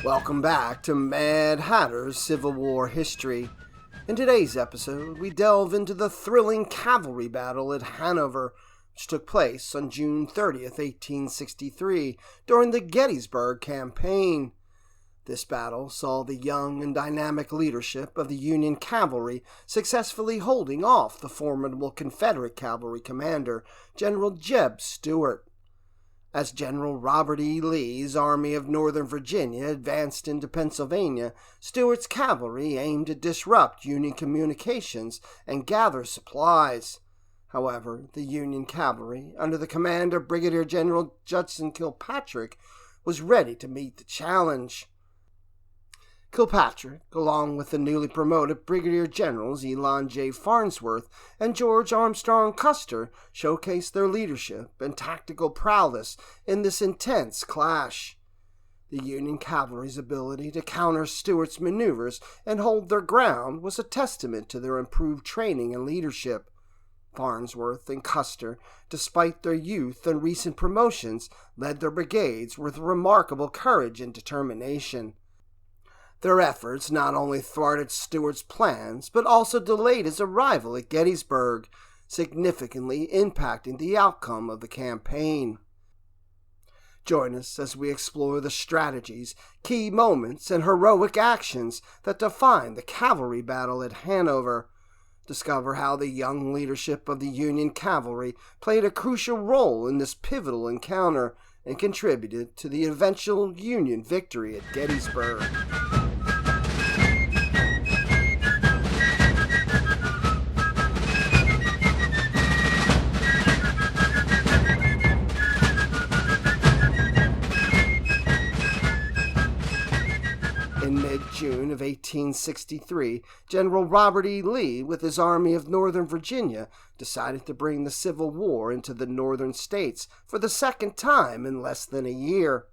Welcome back to Mad Hatter's Civil War history. In today's episode, we delve into the thrilling cavalry battle at Hanover, which took place on June 30th, 1863, during the Gettysburg Campaign. This battle saw the young and dynamic leadership of the Union cavalry successfully holding off the formidable Confederate cavalry commander, General J.E.B. Stuart. As General Robert E. Lee's Army of Northern Virginia advanced into Pennsylvania, Stuart's cavalry aimed to disrupt Union communications and gather supplies. However, the Union cavalry, under the command of Brigadier General Judson Kilpatrick, was ready to meet the challenge. Kilpatrick, along with the newly promoted Brigadier Generals Elon Farnsworth and George Custer, showcased their leadership and tactical prowess in this intense clash. The Union cavalry's ability to counter Stuart's maneuvers and hold their ground was a testament to their improved training and leadership. Farnsworth and Custer, despite their youth and recent promotions, led their brigades with remarkable courage and determination. Their efforts not only thwarted Stuart's plans, but also delayed his arrival at Gettysburg, significantly impacting the outcome of the campaign. Join us as we explore the strategies, key moments, and heroic actions that defined the cavalry battle at Hanover. Discover how the young leadership of the Union cavalry played a crucial role in this pivotal encounter and contributed to the eventual Union victory at Gettysburg. In mid-June of 1863, General Robert E. Lee, with his Army of Northern Virginia, decided to bring the Civil War into the northern states for the second time in less than a year.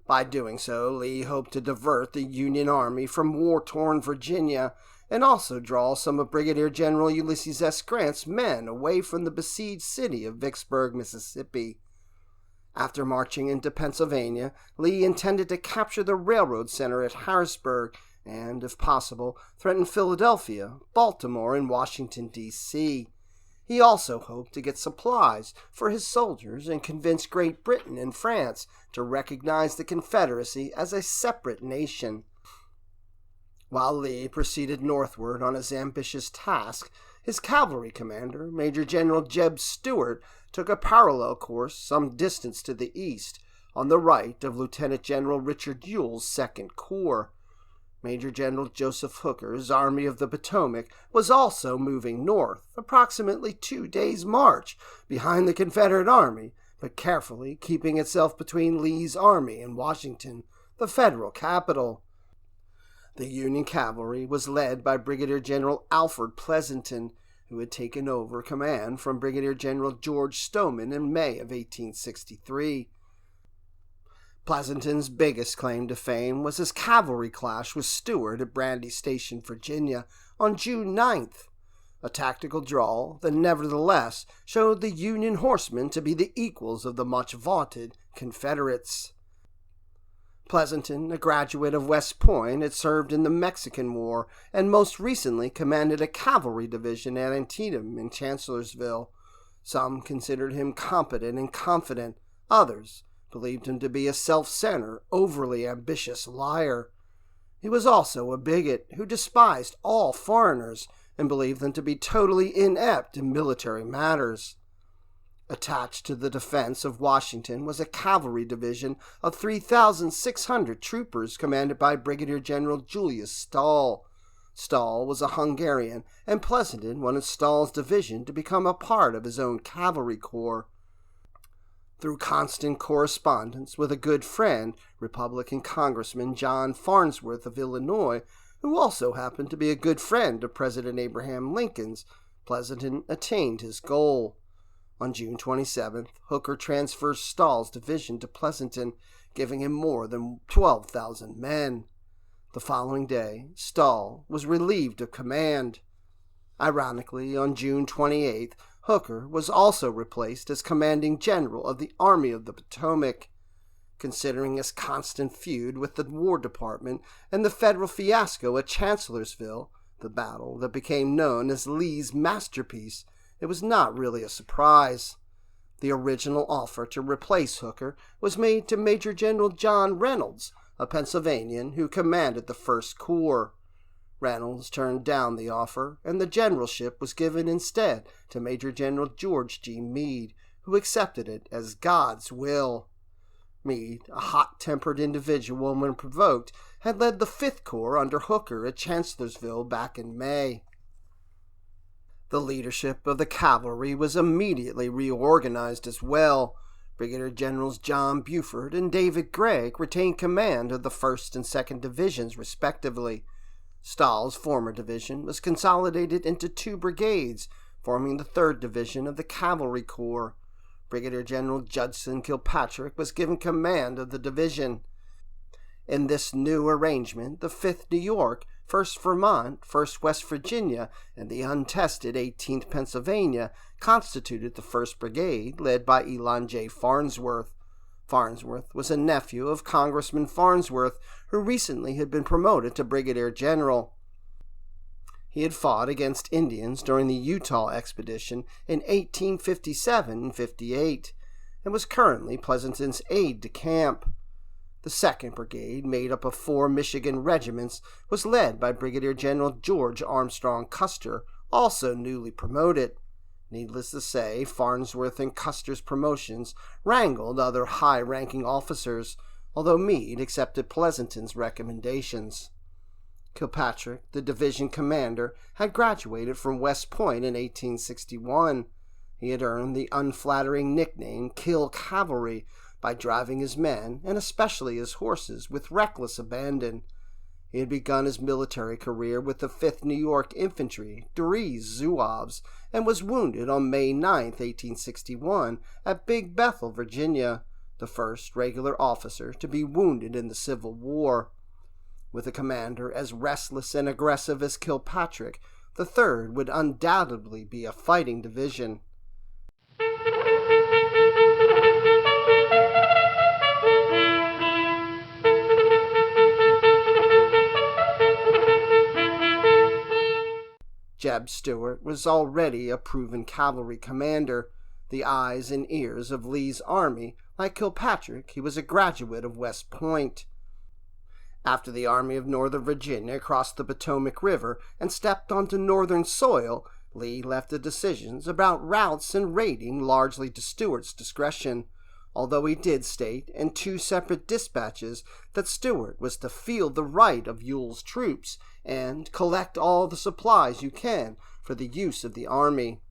By doing so, Lee hoped to divert the Union Army from war-torn Virginia and also draw some of Brigadier General Ulysses S. Grant's men away from the besieged city of Vicksburg, Mississippi. After marching into Pennsylvania, Lee intended to capture the railroad center at Harrisburg and, if possible, threaten Philadelphia, Baltimore, and Washington, D.C. He also hoped to get supplies for his soldiers and convince Great Britain and France to recognize the Confederacy as a separate nation. While Lee proceeded northward on his ambitious task, his cavalry commander, Major General J.E.B. Stuart, took a parallel course some distance to the east, on the right of Lieutenant General Richard Ewell's Second Corps. Major General Joseph Hooker's Army of the Potomac was also moving north, approximately 2 days' march behind the Confederate Army, but carefully keeping itself between Lee's army and Washington, the federal capital. The Union cavalry was led by Brigadier General Alfred Pleasonton, who had taken over command from Brigadier General George Stoneman in May of 1863. Pleasonton's biggest claim to fame was his cavalry clash with Stuart at Brandy Station, Virginia, on June 9th, a tactical draw that nevertheless showed the Union horsemen to be the equals of the much-vaunted Confederates. Pleasonton, a graduate of West Point, had served in the Mexican War and most recently commanded a cavalry division at Antietam in Chancellorsville. Some considered him competent and confident. Others believed him to be a self-centered, overly ambitious liar. He was also a bigot who despised all foreigners and believed them to be totally inept in military matters. Attached to the defense of Washington was a cavalry division of 3,600 troopers commanded by Brigadier General Julius Stahl. Stahl was a Hungarian, and Pleasonton wanted Stahl's division to become a part of his own cavalry corps. Through constant correspondence with a good friend, Republican Congressman John Farnsworth of Illinois, who also happened to be a good friend of President Abraham Lincoln's, Pleasonton attained his goal. On June 27th, Hooker transferred Stahl's division to Pleasonton, giving him more than 12,000 men. The following day, Stahl was relieved of command. Ironically, on June 28th, Hooker was also replaced as commanding general of the Army of the Potomac. considering his constant feud with the War Department and the federal fiasco at Chancellorsville, the battle that became known as Lee's masterpiece. It was not really a surprise. The original offer to replace Hooker was made to Major General John Reynolds, a Pennsylvanian who commanded the First Corps. Reynolds turned down the offer, and the generalship was given instead to Major General George G. Meade, who accepted it as God's will. Meade, a hot-tempered individual when provoked, had led the Fifth Corps under Hooker at Chancellorsville back in May. The leadership of the cavalry was immediately reorganized as well. Brigadier Generals John Buford and David Gregg retained command of the 1st and 2nd Divisions, respectively. Stahl's former division was consolidated into 2 brigades, forming the 3rd Division of the Cavalry Corps. Brigadier General Judson Kilpatrick was given command of the division. In this new arrangement, the 5th New York, 1st Vermont, 1st West Virginia, and the untested 18th Pennsylvania constituted the 1st Brigade, led by Elon J. Farnsworth. Farnsworth was a nephew of Congressman Farnsworth, who recently had been promoted to Brigadier General. He had fought against Indians during the Utah expedition in 1857 and 58, and was currently Pleasanton's aide-de-camp. The 2nd Brigade, made up of 4 Michigan regiments, was led by Brigadier General George Armstrong Custer, also newly promoted. Needless to say, Farnsworth and Custer's promotions wrangled other high-ranking officers, although Meade accepted Pleasanton's recommendations. Kilpatrick, the division commander, had graduated from West Point in 1861. He had earned the unflattering nickname Kill Cavalry by driving his men, and especially his horses, with reckless abandon. He had begun his military career with the 5th New York Infantry, Durree's Zouaves, and was wounded on May 9, 1861, at Big Bethel, Virginia, the first regular officer to be wounded in the Civil War. With a commander as restless and aggressive as Kilpatrick, the 3rd would undoubtedly be a fighting division. Jeb Stuart was already a proven cavalry commander, the eyes and ears of Lee's army. Like Kilpatrick, he was a graduate of West Point. After the Army of Northern Virginia crossed the Potomac River and stepped onto northern soil, Lee left the decisions about routes and raiding largely to Stuart's discretion, although he did state in 2 separate dispatches that Stuart was to field the right of Ewell's troops and collect all the supplies you can for the use of the army.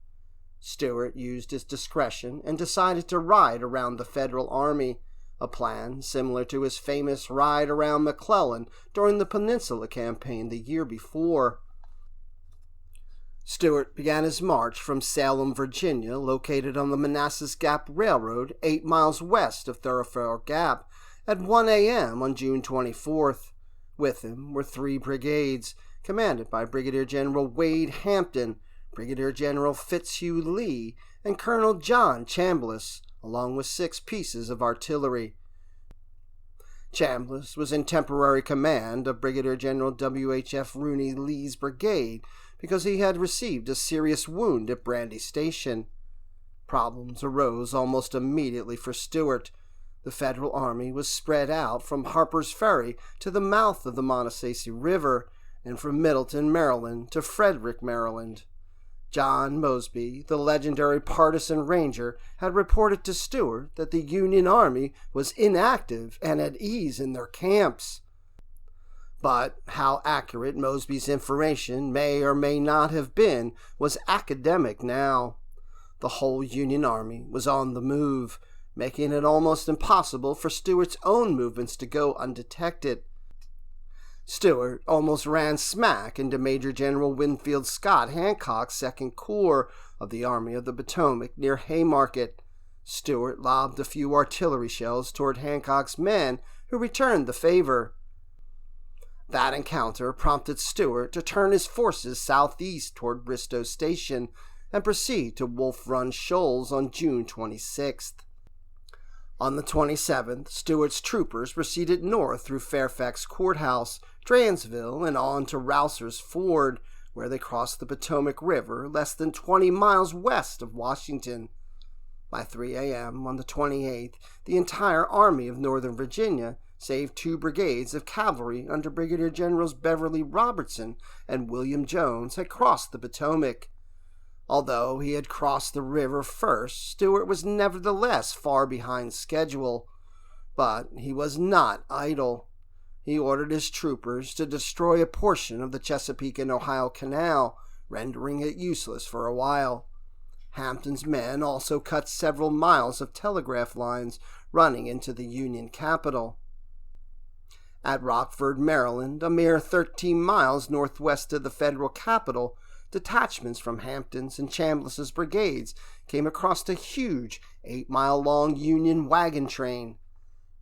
Stuart used his discretion and decided to ride around the Federal Army, a plan similar to his famous ride around McClellan during the Peninsula Campaign the year before. Stuart began his march from Salem, Virginia, located on the Manassas Gap Railroad 8 miles west of Thoroughfare Gap, at 1 a.m. on June 24th. With him were 3 brigades, commanded by Brigadier General Wade Hampton, Brigadier General Fitzhugh Lee, and Colonel John Chambliss, along with 6 pieces of artillery. Chambliss was in temporary command of Brigadier General W.H.F. Rooney Lee's brigade because he had received a serious wound at Brandy Station. Problems arose almost immediately for Stuart. The Federal Army was spread out from Harper's Ferry to the mouth of the Monocacy River, and from Middleton, Maryland to Frederick, Maryland. John Mosby, the legendary partisan ranger, had reported to Stuart that the Union Army was inactive and at ease in their camps. But how accurate Mosby's information may or may not have been was academic now. The whole Union Army was on the move, making it almost impossible for Stuart's own movements to go undetected. Stuart almost ran smack into Major General Winfield Scott Hancock's 2nd Corps of the Army of the Potomac near Haymarket. Stuart lobbed a few artillery shells toward Hancock's men, who returned the favor. That encounter prompted Stuart to turn his forces southeast toward Bristow Station and proceed to Wolf Run Shoals on June 26th. On the 27th, Stuart's troopers proceeded north through Fairfax Courthouse, Dranesville, and on to Rouser's Ford, where they crossed the Potomac River less than 20 miles west of Washington. By 3 a.m. on the 28th, the entire Army of Northern Virginia, save 2 brigades of cavalry under Brigadier Generals Beverly Robertson and William Jones, had crossed the Potomac. Although he had crossed the river first, Stuart was nevertheless far behind schedule. But he was not idle. He ordered his troopers to destroy a portion of the Chesapeake and Ohio Canal, rendering it useless for a while. Hampton's men also cut several miles of telegraph lines running into the Union capital. At Rockford, Maryland, a mere 13 miles northwest of the federal capital, detachments from Hampton's and Chambliss's brigades came across a huge 8-mile-long Union wagon train.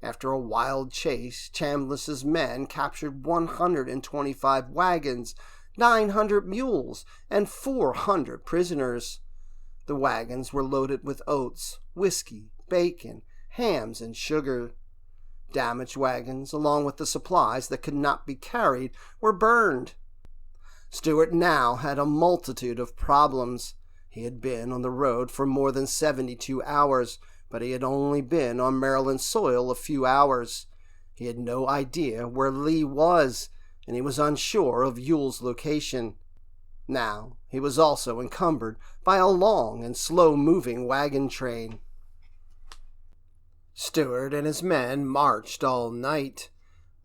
After a wild chase, Chambliss's men captured 125 wagons, 900 mules, and 400 prisoners. The wagons were loaded with oats, whiskey, bacon, hams, and sugar. Damaged wagons, along with the supplies that could not be carried, were burned. Stuart now had a multitude of problems. He had been on the road for more than 72 hours, but he had only been on Maryland soil a few hours. He had no idea where Lee was, and he was unsure of Ewell's location. Now he was also encumbered by a long and slow-moving wagon train. Stuart and his men marched all night.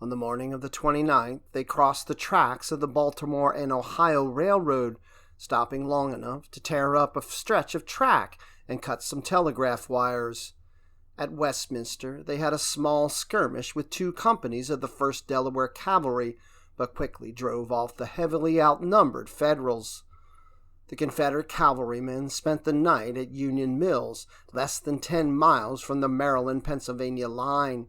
On the morning of the 29th, they crossed the tracks of the Baltimore and Ohio Railroad, stopping long enough to tear up a stretch of track and cut some telegraph wires. At Westminster, they had a small skirmish with 2 companies of the 1st Delaware Cavalry, but quickly drove off the heavily outnumbered Federals. The Confederate cavalrymen spent the night at Union Mills, less than 10 miles from the Maryland-Pennsylvania line.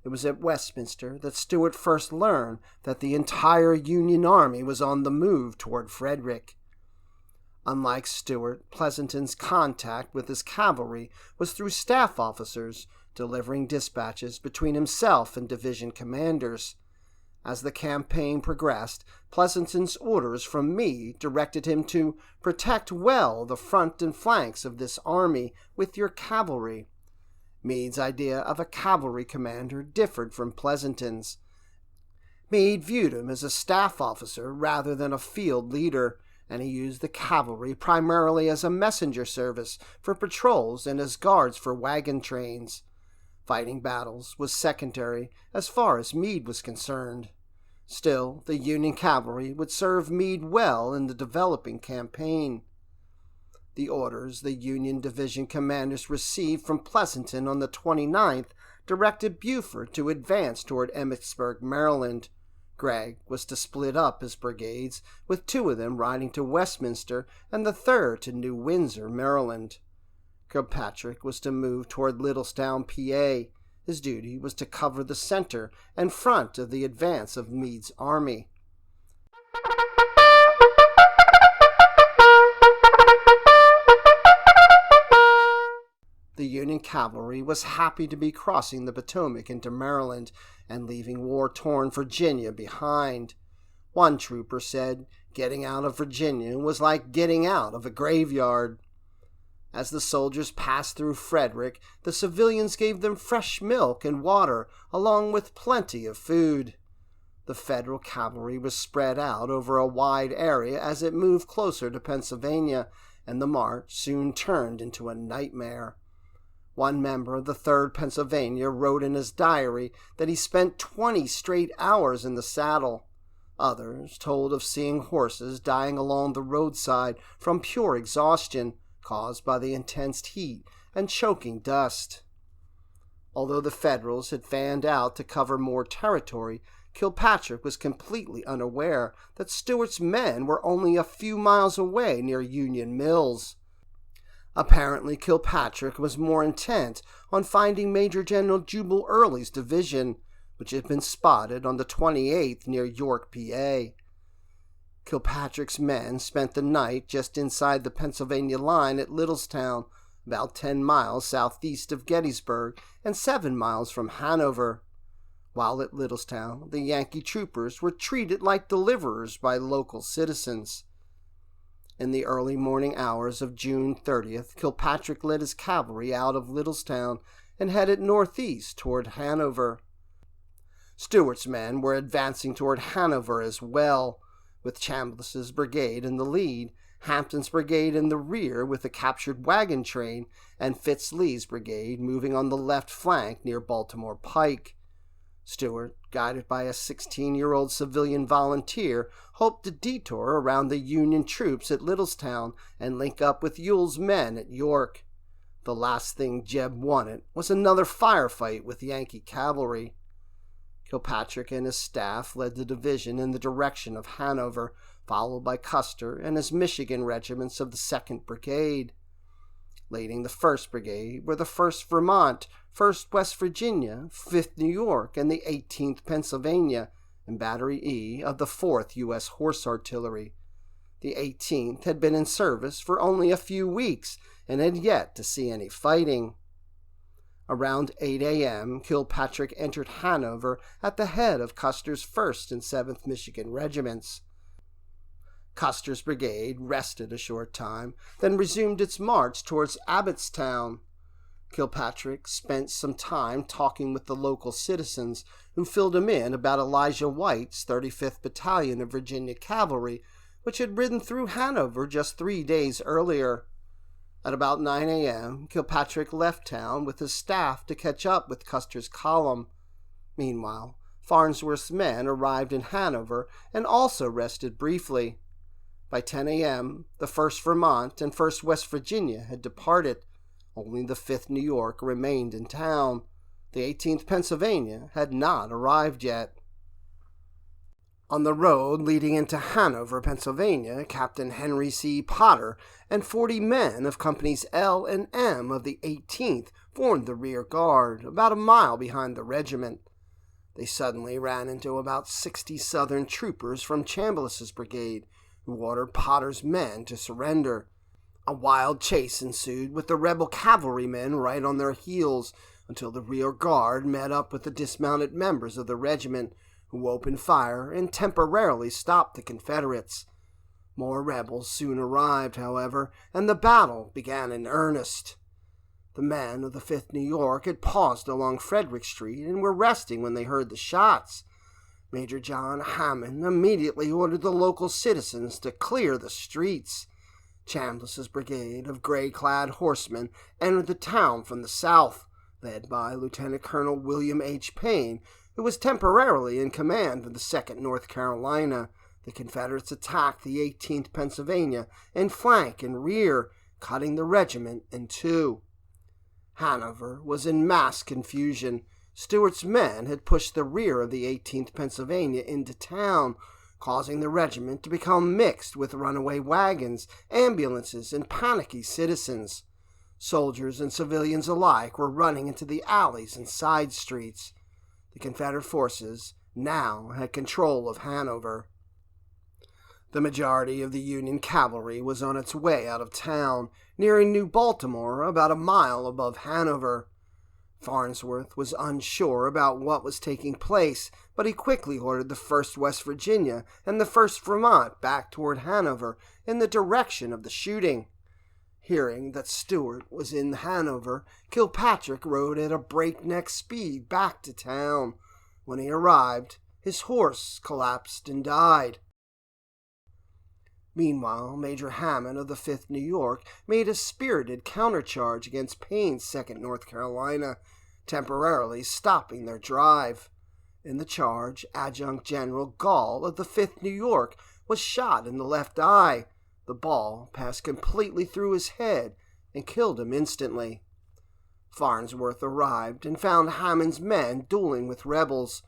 It was at Westminster that Stuart first learned that the entire Union army was on the move toward Frederick. Unlike Stuart, Pleasonton's contact with his cavalry was through staff officers, delivering dispatches between himself and division commanders. As the campaign progressed, Pleasonton's orders from Meade directed him to protect well the front and flanks of this army with your cavalry. Meade's idea of a cavalry commander differed from Pleasonton's. Meade viewed him as a staff officer rather than a field leader, and he used the cavalry primarily as a messenger service for patrols and as guards for wagon trains. Fighting battles was secondary as far as Meade was concerned. Still, the Union cavalry would serve Meade well in the developing campaign. The orders the Union division commanders received from Pleasanton on the 29th directed Buford to advance toward Emmitsburg, Maryland. Gregg was to split up his brigades, with 2 of them riding to Westminster and the 3rd to New Windsor, Maryland. Kilpatrick was to move toward Littlestown, PA. His duty was to cover the center and front of the advance of Meade's army. The Union cavalry was happy to be crossing the Potomac into Maryland and leaving war-torn Virginia behind. One trooper said, "Getting out of Virginia was like getting out of a graveyard." As the soldiers passed through Frederick, the civilians gave them fresh milk and water, along with plenty of food. The Federal cavalry was spread out over a wide area as it moved closer to Pennsylvania, and the march soon turned into a nightmare. One member of the 3rd Pennsylvania wrote in his diary that he spent 20 straight hours in the saddle. Others told of seeing horses dying along the roadside from pure exhaustion, caused by the intense heat and choking dust. Although the Federals had fanned out to cover more territory, Kilpatrick was completely unaware that Stuart's men were only a few miles away near Union Mills. Apparently, Kilpatrick was more intent on finding Major General Jubal Early's division, which had been spotted on the 28th near York, PA. Kilpatrick's men spent the night just inside the Pennsylvania line at Littlestown, about 10 miles southeast of Gettysburg and 7 miles from Hanover. While at Littlestown, the Yankee troopers were treated like deliverers by local citizens. In the early morning hours of June 30th, Kilpatrick led his cavalry out of Littlestown and headed northeast toward Hanover. Stuart's men were advancing toward Hanover as well, with Chambliss's brigade in the lead, Hampton's brigade in the rear with a captured wagon train, and Fitz Lee's brigade moving on the left flank near Baltimore Pike. Stuart, guided by a 16-year-old civilian volunteer, hoped to detour around the Union troops at Littlestown and link up with Ewell's men at York. The last thing Jeb wanted was another firefight with Yankee cavalry. Kilpatrick and his staff led the division in the direction of Hanover, followed by Custer and his Michigan regiments of the 2nd Brigade. Leading the 1st Brigade were the 1st Vermont, 1st West Virginia, 5th New York, and the 18th Pennsylvania, and Battery E of the 4th U.S. Horse Artillery. The 18th had been in service for only a few weeks and had yet to see any fighting. Around 8 a.m., Kilpatrick entered Hanover at the head of Custer's 1st and 7th Michigan regiments. Custer's brigade rested a short time, then resumed its march towards Abbottstown. Kilpatrick spent some time talking with the local citizens, who filled him in about Elijah White's 35th Battalion of Virginia Cavalry, which had ridden through Hanover just 3 days earlier. At about 9 a.m., Kilpatrick left town with his staff to catch up with Custer's column. Meanwhile, Farnsworth's men arrived in Hanover and also rested briefly. By 10 a.m., the 1st Vermont and 1st West Virginia had departed. Only the 5th New York remained in town. The 18th Pennsylvania had not arrived yet. On the road leading into Hanover, Pennsylvania, Captain Henry C. Potter and 40 men of Companies L and M of the 18th formed the rear guard, about a mile behind the regiment. They suddenly ran into about 60 Southern troopers from Chambliss's brigade, who ordered Potter's men to surrender. A wild chase ensued, with the rebel cavalrymen right on their heels, until the rear guard met up with the dismounted members of the regiment, who opened fire and temporarily stopped the Confederates. More rebels soon arrived, however, and the battle began in earnest. The men of the 5th New York had paused along Frederick Street and were resting when they heard the shots. Major John Hammond immediately ordered the local citizens to clear the streets. Chambliss's brigade of gray-clad horsemen entered the town from the south, led by Lieutenant Colonel William H. Payne, who was temporarily in command of the 2nd North Carolina. The Confederates attacked the 18th Pennsylvania in flank and rear, cutting the regiment in two. Hanover was in mass confusion. Stuart's men had pushed the rear of the 18th Pennsylvania into town, causing the regiment to become mixed with runaway wagons, ambulances, and panicky citizens. Soldiers and civilians alike were running into the alleys and side streets. The Confederate forces now had control of Hanover. The majority of the Union cavalry was on its way out of town, nearing New Baltimore, about a mile above Hanover. Farnsworth was unsure about what was taking place, but he quickly ordered the 1st West Virginia and the 1st Vermont back toward Hanover in the direction of the shooting. Hearing that Stuart was in Hanover, Kilpatrick rode at a breakneck speed back to town. When he arrived, his horse collapsed and died. Meanwhile, Major Hammond of the 5th New York made a spirited countercharge against Payne's 2nd North Carolina, temporarily stopping their drive. In the charge, Adjutant General Gall of the 5th New York was shot in the left eye. The ball passed completely through his head and killed him instantly. Farnsworth arrived and found Hammond's men dueling with rebels.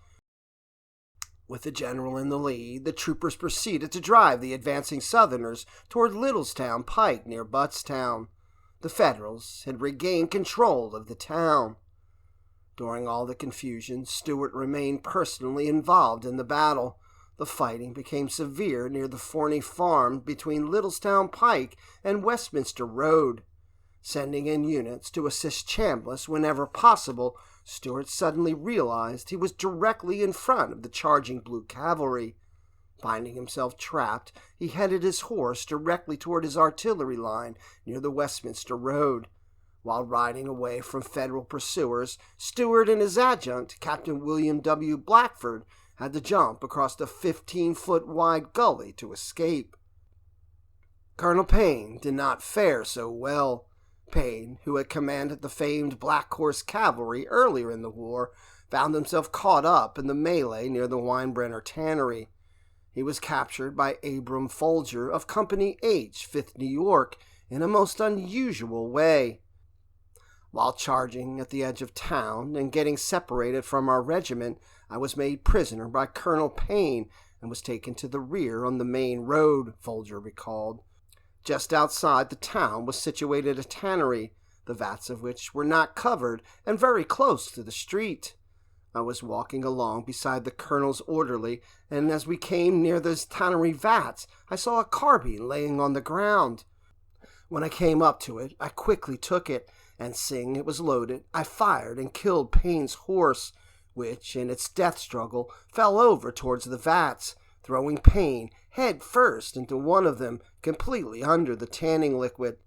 With the general in the lead, the troopers proceeded to drive the advancing Southerners toward Littlestown Pike near Buttstown. The Federals had regained control of the town. During all the confusion, Stuart remained personally involved in the battle. The fighting became severe near the Forney Farm between Littlestown Pike and Westminster Road. Sending in units to assist Chambliss whenever possible, Stuart suddenly realized he was directly in front of the charging blue cavalry. Finding himself trapped, he headed his horse directly toward his artillery line near the Westminster Road. While riding away from Federal pursuers, Stuart and his adjutant, Captain William W. Blackford, had to jump across the 15-foot-wide gully to escape. Colonel Payne did not fare so well. Payne, who had commanded the famed Black Horse Cavalry earlier in the war, found himself caught up in the melee near the Weinbrenner Tannery. He was captured by Abram Folger of Company H, 5th New York, in a most unusual way. While charging at the edge of town and getting separated from our regiment, I was made prisoner by Colonel Payne and was taken to the rear on the main road, Folger recalled. Just outside the town was situated a tannery, the vats of which were not covered and very close to the street. I was walking along beside the colonel's orderly, and as we came near those tannery vats, I saw a carbine laying on the ground. When I came up to it, I quickly took it, and seeing it was loaded, I fired and killed Payne's horse, which, in its death struggle, fell over towards the vats, throwing Payne head first into one of them, completely under the tanning liquid.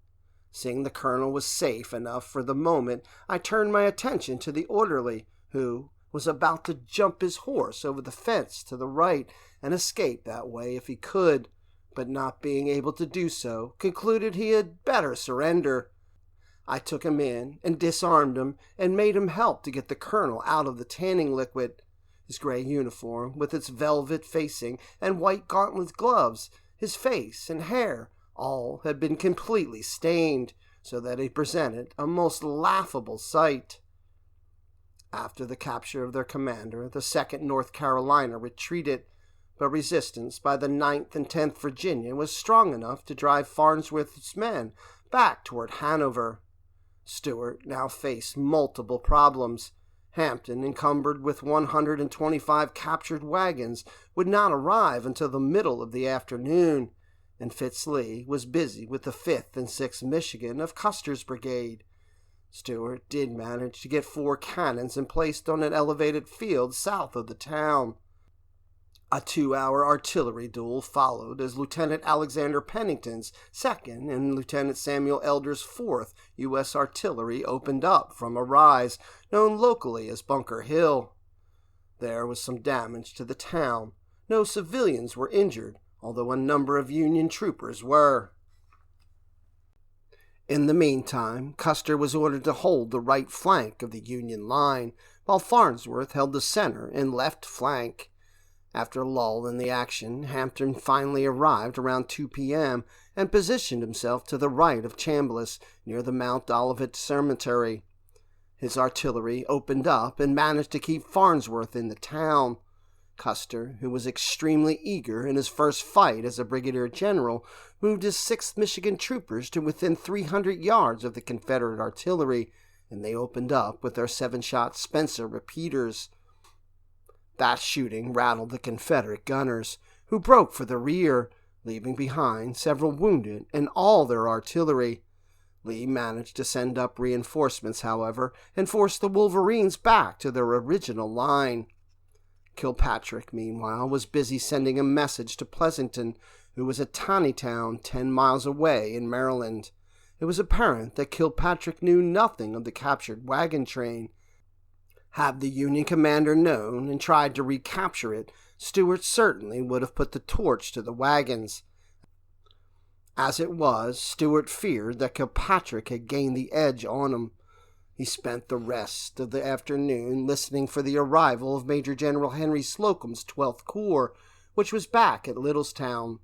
Seeing the colonel was safe enough for the moment, I turned my attention to the orderly, who was about to jump his horse over the fence to the right and escape that way if he could, but not being able to do so, concluded he had better surrender. I took him in and disarmed him and made him help to get the colonel out of the tanning liquid. His gray uniform, with its velvet facing and white gauntlet gloves, his face and hair, all had been completely stained, so that he presented a most laughable sight. After the capture of their commander, the 2nd North Carolina retreated, but resistance by the 9th and 10th Virginia was strong enough to drive Farnsworth's men back toward Hanover. Stuart now faced multiple problems. Hampton, encumbered with 125 captured wagons, would not arrive until the middle of the afternoon, and Fitz Lee was busy with the 5th and 6th Michigan of Custer's brigade. Stuart did manage to get 4 cannons and placed on an elevated field south of the town. A 2-hour artillery duel followed as Lieutenant Alexander Pennington's 2nd and Lieutenant Samuel Elder's 4th U.S. Artillery opened up from a rise known locally as Bunker Hill. There was some damage to the town. No civilians were injured, although a number of Union troopers were. In the meantime, Custer was ordered to hold the right flank of the Union line, while Farnsworth held the center and left flank. After a lull in the action, Hampton finally arrived around 2 p.m. and positioned himself to the right of Chambliss, near the Mount Olivet Cemetery. His artillery opened up and managed to keep Farnsworth in the town. Custer, who was extremely eager in his first fight as a brigadier general, moved his 6th Michigan troopers to within 300 yards of the Confederate artillery, and they opened up with their 7-shot Spencer repeaters. That shooting rattled the Confederate gunners, who broke for the rear, leaving behind several wounded and all their artillery. Lee managed to send up reinforcements, however, and forced the Wolverines back to their original line. Kilpatrick, meanwhile, was busy sending a message to Pleasanton, who was at Taneytown, 10 miles away in Maryland. It was apparent that Kilpatrick knew nothing of the captured wagon train. Had the Union commander known and tried to recapture it, Stuart certainly would have put the torch to the wagons. As it was, Stuart feared that Kilpatrick had gained the edge on him. He spent the rest of the afternoon listening for the arrival of Major General Henry Slocum's 12th Corps, which was back at Littlestown.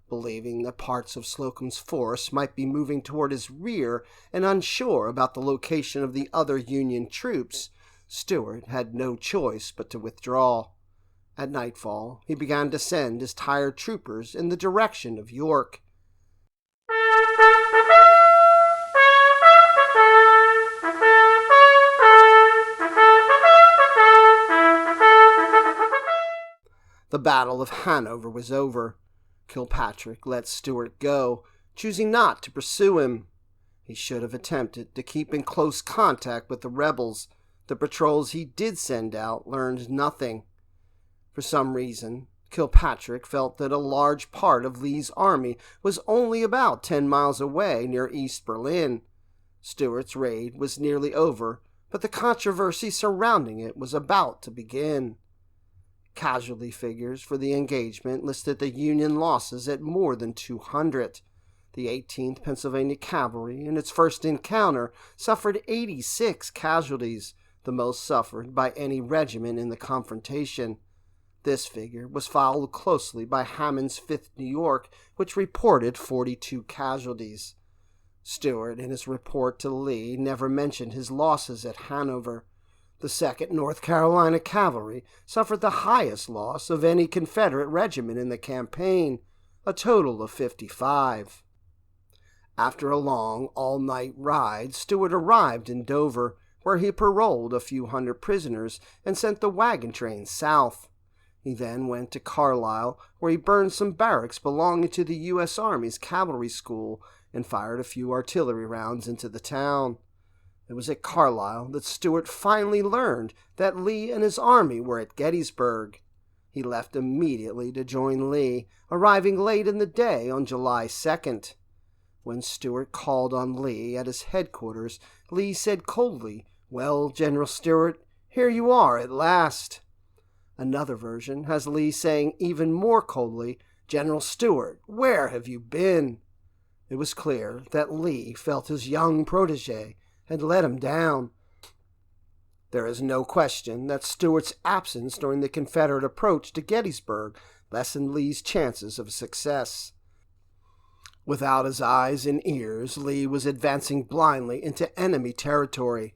Believing that parts of Slocum's force might be moving toward his rear and unsure about the location of the other Union troops, Stuart had no choice but to withdraw. At nightfall, he began to send his tired troopers in the direction of York. The Battle of Hanover was over. Kilpatrick let Stuart go, choosing not to pursue him. He He should have attempted to keep in close contact with the rebels. The patrols he did send out learned nothing. For some reason, Kilpatrick felt that a large part of Lee's army was only about 10 miles away near East Berlin. Stuart's raid was nearly over, but the controversy surrounding it was about to begin. Casualty figures for the engagement listed the Union losses at more than 200. The 18th Pennsylvania Cavalry, in its first encounter, suffered 86 casualties, the most suffered by any regiment in the confrontation. This figure was followed closely by Hammond's 5th New York, which reported 42 casualties. Stuart, in his report to Lee, never mentioned his losses at Hanover. The 2nd North Carolina Cavalry suffered the highest loss of any Confederate regiment in the campaign, a total of 55. After a long, all-night ride, Stuart arrived in Dover, where he paroled a few hundred prisoners and sent the wagon train south. He then went to Carlisle, where he burned some barracks belonging to the U.S. Army's Cavalry School and fired a few artillery rounds into the town. It was at Carlisle that Stuart finally learned that Lee and his army were at Gettysburg. He left immediately to join Lee, arriving late in the day on July 2nd. When Stuart called on Lee at his headquarters, Lee said coldly, "Well, General Stuart, here you are at last." Another version has Lee saying even more coldly, "General Stuart, where have you been?" It was clear that Lee felt his young protege had let him down. There is no question that Stuart's absence during the Confederate approach to Gettysburg lessened Lee's chances of success. Without his eyes and ears, Lee was advancing blindly into enemy territory.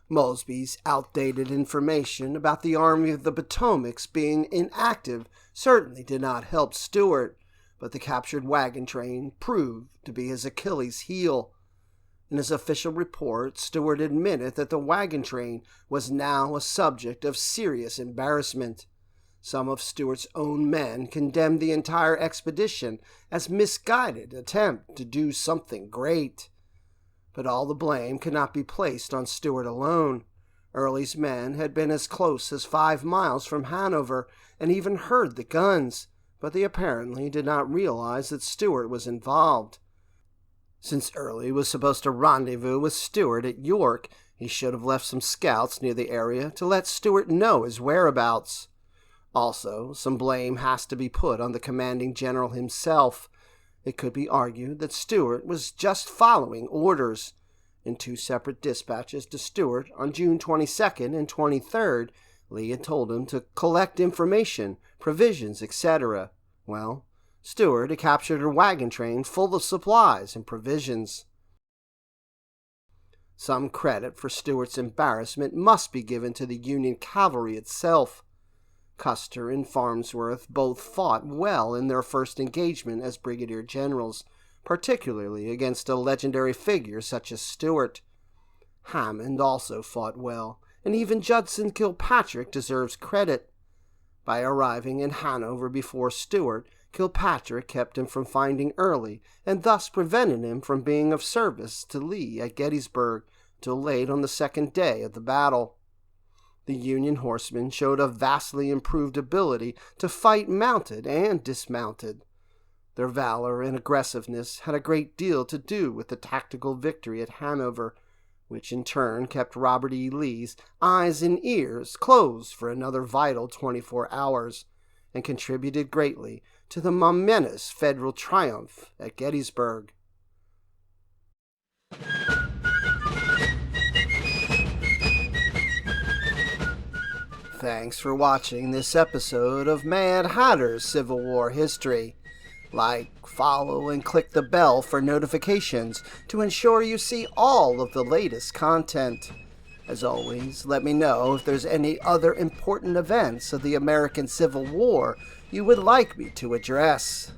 Mosby's outdated information about the Army of the Potomac's being inactive certainly did not help Stuart, but the captured wagon train proved to be his Achilles heel. In his official report, Stuart admitted that the wagon train was now a subject of serious embarrassment. Some of Stuart's own men condemned the entire expedition as misguided attempt to do something great. But all the blame could not be placed on Stuart alone. Early's men had been as close as 5 miles from Hanover and even heard the guns, but they apparently did not realize that Stuart was involved. Since Early was supposed to rendezvous with Stuart at York, he should have left some scouts near the area to let Stuart know his whereabouts. Also, some blame has to be put on the commanding general himself. It could be argued that Stuart was just following orders. In 2 separate dispatches to Stuart on June 22nd and 23rd, Lee had told him to collect information, provisions, etc. Well, Stuart had captured a wagon train full of supplies and provisions. Some credit for Stuart's embarrassment must be given to the Union cavalry itself. Custer and Farnsworth both fought well in their first engagement as brigadier generals, particularly against a legendary figure such as Stuart. Hammond also fought well, and even Judson Kilpatrick deserves credit. By arriving in Hanover before Stuart, Kilpatrick kept him from finding Early, and thus prevented him from being of service to Lee at Gettysburg till late on the 2nd day of the battle. The Union horsemen showed a vastly improved ability to fight mounted and dismounted. Their valor and aggressiveness had a great deal to do with the tactical victory at Hanover, which in turn kept Robert E. Lee's eyes and ears closed for another vital 24 hours, and contributed greatly to the momentous Federal triumph at Gettysburg. Thanks for watching this episode of Mad Hatter's Civil War History. Like, follow, and click the bell for notifications to ensure you see all of the latest content. As always, let me know if there's any other important events of the American Civil War you would like me to address.